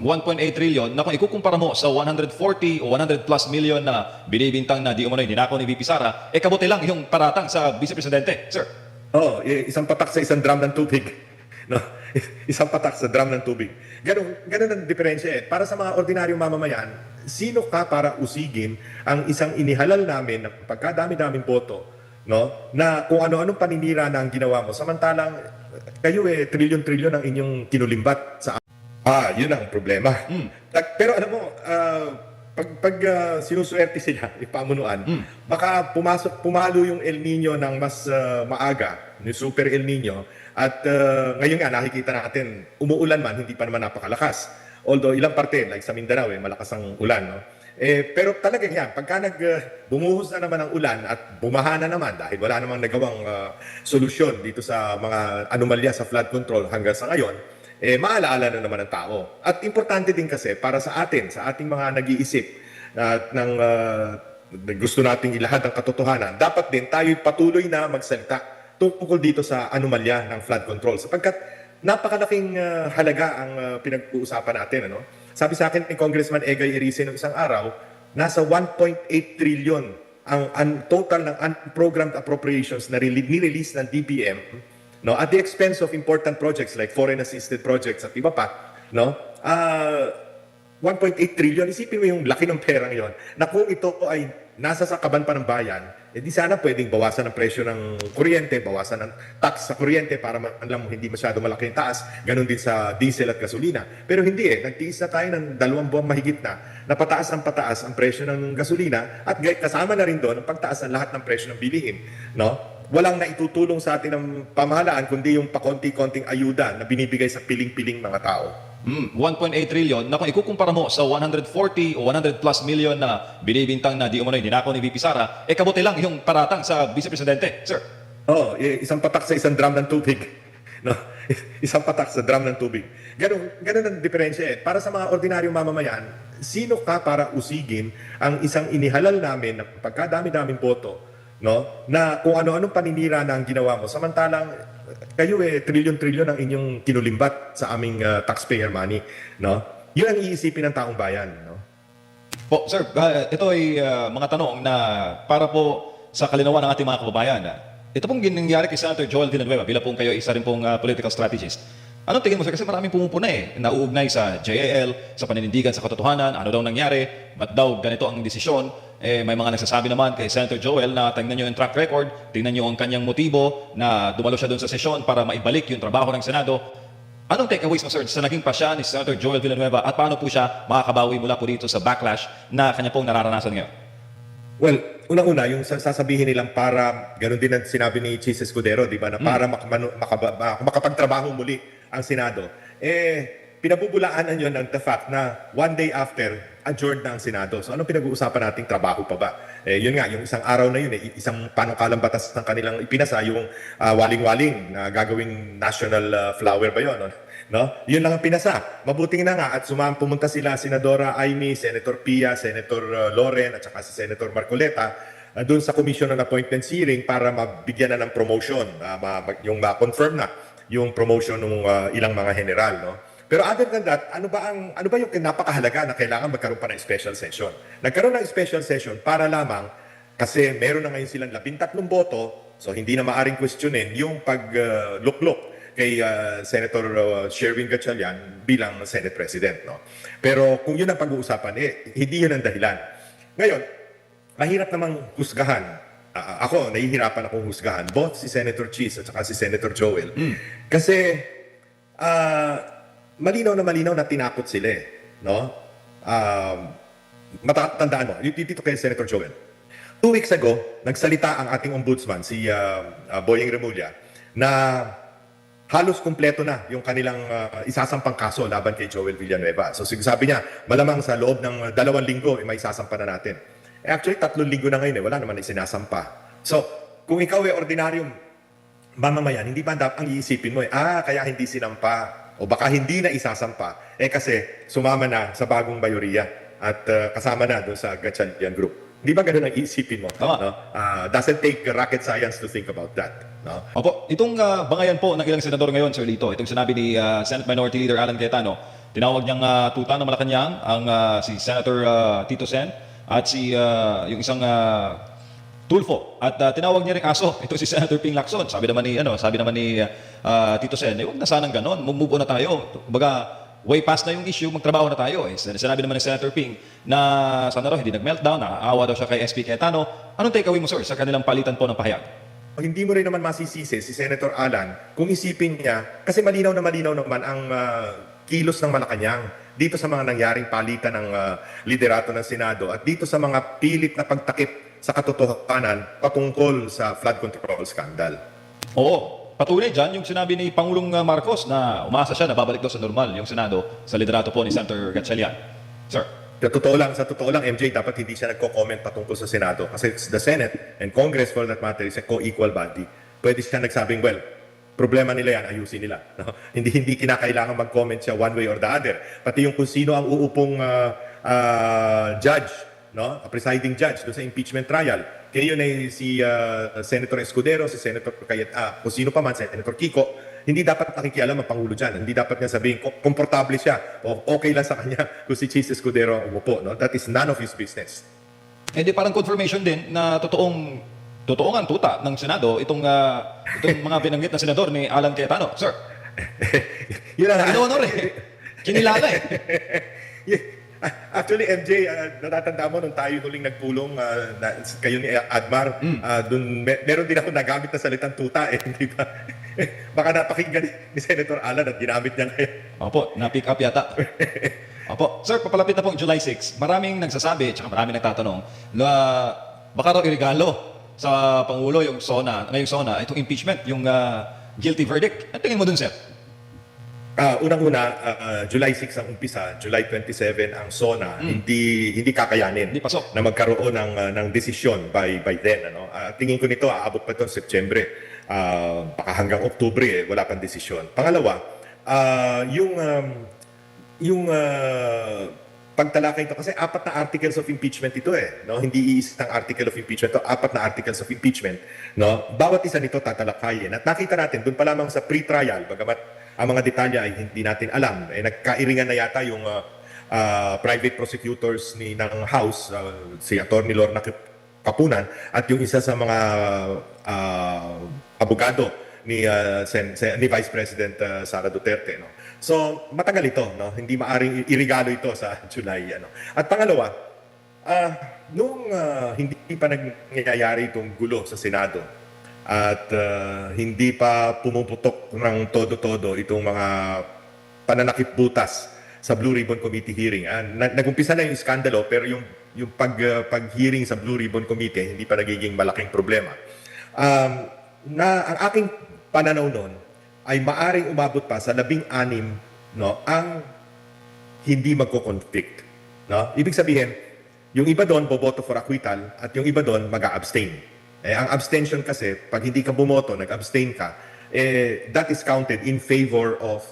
1.8 trillion na kung ikukumpara mo sa 140 o 100 plus million na binibintang na di umano'y ninakaw ni VP Sara, kabuti lang yung paratang sa Vice Presidente, sir. Oh, isang patak sa isang drum ng tubig. No? Isang patak sa drum ng tubig. Ganun ang diferensya eh. Para sa mga ordinaryong mamamayan, sino ka para usigin ang isang inihalal namin ng pagkadami-daming boto, no? Na kung ano-anong paninira na ang ginawa mo, samantalang kayo trilyon-trilyon ang inyong kinulimbat sa yun ang problema. Pero alam mo, pag sinuswerte sila, ipamunuan, baka pumalo yung El Nino ng mas maaga, yung Super El Nino, at ngayon nga nakikita natin, umuulan man, hindi pa naman napakalakas. Although ilang parte, like sa Mindanao, malakas ang ulan. No? Pero talagang yan, pagka bumuhos na naman ang ulan at bumaha na naman dahil wala namang nagawang solusyon dito sa mga anomalya sa flood control hanggang sa ngayon, maalaala na naman ang tao. At importante din kasi para sa atin, sa ating mga nag-iisip ng gusto nating ilahad ang katotohanan, dapat din tayo patuloy na magsalita tungkol dito sa anomalya ng flood control. Sapagkat napakalaking halaga ang pinag-uusapan natin. Ano? Sabi sa akin ni Congressman Egay Erice noong isang araw, nasa 1.8 trillion ang total ng unprogrammed appropriations na nirelease ng DBM, no, at the expense of important projects like foreign assisted projects at iba pa, no? 1.8 trillion, isipin mo yung laki ng perang yon. Na kung ito ay nasa sakaban pa ng bayan, di sana pwedeng bawasan ang presyo ng kuryente, bawasan ang tax sa kuryente para alam mo hindi masyado malaki yung taas. Ganon din sa diesel at gasolina. Pero hindi nagtiis na tayo ng 2 buwan mahigit na pataas ang presyo ng gasolina at kasama na rin doon ang pagtaas ng lahat ng presyo ng bilihin. No? Walang naitutulong sa atin ng pamahalaan kundi yung pakonti-konting ayuda na binibigay sa piling-piling mga tao. 1.8 trillion na kung ikukumpara mo sa 140 o 100 plus million na binibintang na di umano'y ninakaw ni VP Sara, kabuti lang yung paratang sa Vice Presidente, sir. Oh, isang patak sa isang drum ng tubig. No? Isang patak sa drum ng tubig. Ganun ang diferensya eh. Para sa mga ordinaryong mamamayan, sino ka para usigin ang isang inihalal namin ng pagkadami-daming boto, no? Na kung ano-anong paninira na ang ginawa mo, samantalang kayo trilyon-trilyon ang inyong kinulimbat sa aming taxpayer money, no? Yun ang iisipin ng taong bayan, no? Po, sir, ito ay mga tanong na para po sa kalinawan ng ating mga kababayan. Ito pong nangyari kay Senator Joel Villanueva, bilang pong kayo isa rin pong political strategist. Anong tingin mo, sir? Kasi maraming pumupuna nauugnay sa JAL, sa paninindigan sa katotohanan, ano daw nangyari, ba't daw ganito ang desisyon. May mga nagsasabi naman kay Senator Joel na tingnan nyo yung track record, tingnan nyo ang kanyang motibo na dumalo siya doon sa sesyon para maibalik yung trabaho ng Senado. Anong takeaways mo, sir, sa naging pasya ni Senator Joel Villanueva at paano po siya makakabawi mula po dito sa backlash na kanya pong nararanasan ngayon? Well, unang-una, yung sasabihin nilang para, ganoon din ang sinabi ni Chis Escudero, di ba, na para makapagtrabaho muli ang Senado. Pinabubulaanan yun ng the fact na one day after, adjourned na ang Senado. So anong pinag-uusapan nating trabaho pa ba? Yun nga, yung isang araw na yun, isang panukalang batas ng kanilang ipinasa, yung waling-waling na gagawing national flower ba yun? No? Yun lang ang pinasa. Mabuting na nga at pumunta sila Senadora Amy, Senator Pia, Senator Loren at saka si Senator Marcoleta doon sa Commission on Appointments hearing para mabigyan na ng promotion, yung ma-confirm na yung promotion ng ilang mga general, no? Pero other than that, ano ba yung napakahalaga na kailangan magkaroon pa ng special session? Nagkaroon ng special session para lamang kasi meron na ngayon silang 13 boto, so hindi na maaring questionin yung pagluklok kay Senator Sherwin Gatchalian bilang Senate President, no? Pero kung yun ang pag-uusapan, hindi yun ang dahilan. Ngayon, mahirap namang husgahan. Ako, nahihirapan akong husgahan. Both si Senator Chis at saka si Senator Joel. Kasi, malinaw na tinakot sila no? Matatandaan mo, dito kay Senator Joel. 2 weeks ago, nagsalita ang ating ombudsman, si Boyeng Remulla, na halos kumpleto na yung kanilang isasampang kaso laban kay Joel Villanueva. So sabi niya, malamang sa loob ng 2 linggo, may isasampa na natin. Actually, 3 linggo na ngayon, wala naman isinasampa. So, kung ikaw ordinaryong mamamayan, hindi ba ang iisipin mo kaya hindi sinampa o baka hindi na isasampa kasi sumama na sa bagong mayoriya at kasama na doon sa Gatchalian Group. Di ba ganun ang iisipin mo? Tama. No? Doesn't take rocket science to think about that. No? Opo, itong bangayan po ng ilang senador ngayon, Sir Lito, itong sinabi ni Senate Minority Leader Alan Cayetano, Tinawag niyang tuta ng Malacanang ang si Senator Tito Sen at si yung isang Tulfo at tinawag niya ring aso. Ito si Senator Ping Lacson. Sabi naman ni Tito Sen, huwag na sanang ganon. Move on na tayo. Kumbaga, way past na yung issue, magtrabaho na tayo. Sinabi naman ni Senator Ping na sana raw hindi nag-meltdown, nakaawa daw siya kay SP Cayetano. Anong takeaway mo, sir, sa kanilang palitan po ng pahayag? Hindi mo rin naman masisisi si Senator Alan kung isipin niya, kasi malinaw naman ang kilos ng Malacanang dito sa mga nangyaring palitan ng liderato ng Senado at dito sa mga pilit na pagtakip sa katotohanan patungkol sa flood control scandal. Oo, patuloy dyan yung sinabi ni Pangulong Marcos na umasa siya na babalik daw sa normal yung Senado sa liderato po ni Senator Gatchalian. Sir. Sa totoo lang, MJ, dapat hindi siya nagko-comment patungkol sa Senado kasi the Senate and Congress for that matter is a co-equal body. Pwede siya nagsabing, well, problema nila yan, ayusin nila. No? Hindi kinakailangan mag-comment siya one way or the other. Pati yung kung sino ang uupong judge, no? A presiding judge doon sa impeachment trial. Kaya yun ay si Senator Escudero, si Senator kung sino pa man, Senator Kiko, hindi dapat nakikialam ang Pangulo dyan. Hindi dapat niya sabihin, komportable siya o okay lang sa kanya kung si Chis Escudero ang umupo. No? That is none of his business. Eh di parang confirmation din na totoo nga ang tuta ng Senado itong mga binanggit na senador ni Alan Cayetano. Sir, Yun ang inonor kinilala Actually, MJ, natatanda mo nung tayo huling nagpulong kayo ni Admar, meron din ako nagamit na salitang tuta hindi ba? Baka napakinggan ni Senator Alan at ginamit niya ngayon. Opo, na-pick up yata. Opo. Sir, papalapit na po July 6. Maraming nagsasabi, tsaka maraming nagtatanong na baka raw irigalo sa Pangulo yung ngayong SONA, itong impeachment, yung guilty verdict. Ang tingin mo dun, sir? Unang-una, July 6 ang umpisa, July 27 ang SONA, hindi kakayanin Hindi pasok. na magkaroon ng desisyon by then. Ano? Tingin ko nito, aabot pa ito September. Baka hanggang Oktubre, wala pang desisyon. Pangalawa, yung pagtalakay ito, kasi 4 na articles of impeachment ito no? Hindi isang article of impeachment ito, 4 na articles of impeachment. No? Bawat isa nito tatalakayin. At nakita natin, doon pa lamang sa pre-trial, bagamat ang mga detalye ay hindi natin alam. Nagkairingan na yata yung private prosecutors ng House, si Attorney Lorna Kapunan, at yung isa sa mga abogado ni Vice President Sara Duterte. No? So, matagal ito. No? Hindi maaring irigalo ito sa July. Ano? At pangalawa, nung hindi pa nangyayari itong gulo sa Senado, at hindi pa pumuputok ng todo-todo itong mga pananakip butas sa Blue Ribbon Committee hearing. Nag-umpisa na yung iskandalo pero yung pag-hearing sa Blue Ribbon Committee hindi pa nagiging malaking problema. Ang aking pananaw noon ay maaring umabot pa sa 16 no, ang hindi magko-conflict. No? Ibig sabihin, yung iba doon boboto for acquittal at yung iba doon mag-abstain. Ang abstention kasi, pag hindi ka bumoto, nag-abstain ka, that is counted in favor of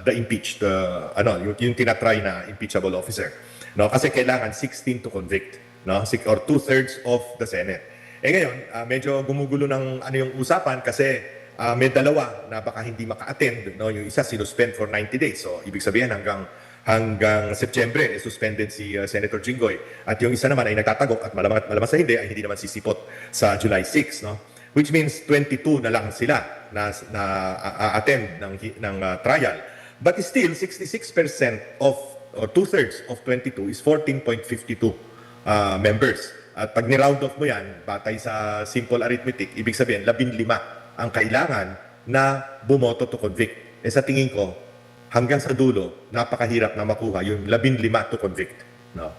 the impeached, yung tinatry na impeachable officer. No? Kasi kailangan 16 to convict, no? Or 2/3 of the Senate. Ngayon, medyo gumugulo ng yung usapan kasi may dalawa na baka hindi maka-attend. No? Yung isa sinuspend for 90 days. So, ibig sabihin hanggang September, suspended si Senator Jinggoy. At yung isa naman ay nagtatagok at malamas na hindi, ay hindi naman sisipot sa July 6. No? Which means 22 na lang sila na attend ng trial. But still, 66% of, or 2/3 of 22 is 14.52 members. At pag ni-round off mo yan, batay sa simple arithmetic, ibig sabihin, 15 ang kailangan na bumoto to convict. Sa tingin ko, hanggang sa dulo, napakahirap na makuha yung 15 to convict. No?